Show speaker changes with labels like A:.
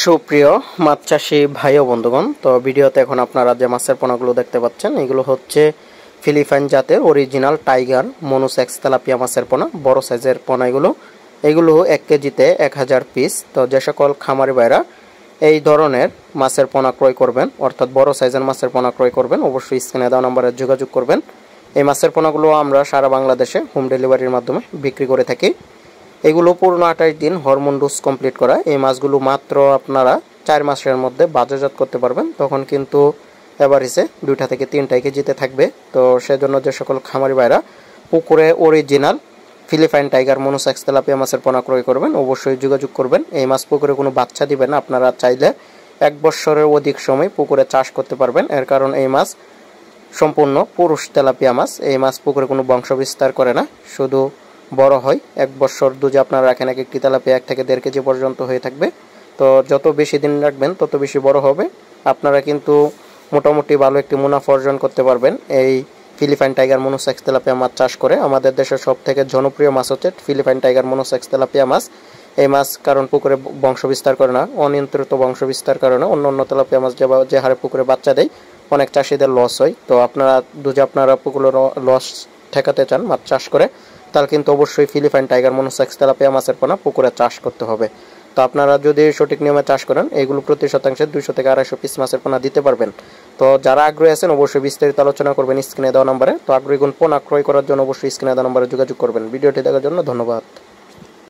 A: সুপ্রিয় মাছ চাষি ভাই ও বন্ধুগণ, তো ভিডিওতে এখন আপনারা যে মাছের পোনাগুলো দেখতে পাচ্ছেন এগুলো হচ্ছে ফিলিপাইন জাতের অরিজিনাল টাইগার মনোসেক্স তেলাপিয়া মাছের পোনা, বড় সাইজের পোনা। এগুলো 1 কেজিতে 1000 পিস। তো যে সকল খামারি ভাইরা এই ধরনের মাছের পোনা ক্রয় করবেন, অর্থাৎ বড় সাইজের মাছের পোনা ক্রয় করবেন, অবশ্যই স্ক্রিনে দেওয়া নম্বরে যোগাযোগ করবেন। এই মাছের পোনাগুলো আমরা সারা বাংলাদেশে হোম ডেলিভারির মাধ্যমে বিক্রি করে থাকি। এগুলো পূর্ণ 28 দিন হরমোন ডোজ কমপ্লিট করা। এই মাছগুলো মাত্র আপনারা 4 মাসের মধ্যে বাজারজাত করতে পারবেন। তখন কিন্তু এভারেজে 2টা থেকে 3টা কেজিতে থাকবে। তো সেজন্য যে সকল খামারি ভাইরা পুকুরে original Philippine tiger monosex tilapia মাছের পোনা ক্রয় করবেন, অবশ্যই যোগাযোগ করবেন। এই মাছ পুকুরে কোনো বাচ্চা দিবেন না। আপনারা চাইলে 1 বছরের অধিক সময় পুকুরে চাষ করতে পারবেন। এর কারণ এই মাছ সম্পূর্ণ পুরুষ তেলাপিয়া মাছ। এই মাছ পুকুরে কোনো বংশ বিস্তার করে না, শুধু বড় হয়। 1 বছর দুধে আপনারা রাখেন, এক একটি তেলাপিয়া 1 থেকে 1.5 কেজি পর্যন্ত হয়ে থাকবে। তো যত বেশি দিন রাখবেন তত বেশি বড় হবে। আপনারা কিন্তু মোটামুটি ভালো একটি মুনাফা অর্জন করতে পারবেন এই ফিলিপাইন টাইগার মনোসেক্স তেলাপিয়া মাছ চাষ করে। আমাদের দেশের সবথেকে জনপ্রিয় মাছ হচ্ছে ফিলিপাইন টাইগার মনোসেক্স তেলাপিয়া মাছ। এই মাছ কারণ পুকুরে বংশ বিস্তার করে না, অনিয়ন্ত্রিত বংশ বিস্তার কারণে অন্য তেলাপিয়া মাছ যে হারে পুকুরে বাচ্চা দেয় অনেক চাষিদের লস হয়। তো আপনারা পুকুরে লস ঠেকাতে চান মাছ চাষ করে, তাহলে কিন্তু অবশ্যই ফিলিপাইন টাইগার মনোসেক্স তেলাপিয়া মাছের পোনা পুকুরে চাষ করতে হবে। তো আপনারা যদি সঠিক নিয়মে চাষ করেন এগুলো প্রতি শতাংশে 200 থেকে 250 পিস মাছের পোনা দিতে পারবেন। তো যারা আগ্রহী আছেন অবশ্যই বিস্তারিত আলোচনা করবেন স্ক্রিনে দেওয়া নম্বরে। তো আগ্রহী পোনা ক্রয় করার জন্য অবশ্যই স্ক্রিনে দেওয়া নম্বরে যোগাযোগ করবেন। ভিডিওটি দেখার জন্য ধন্যবাদ।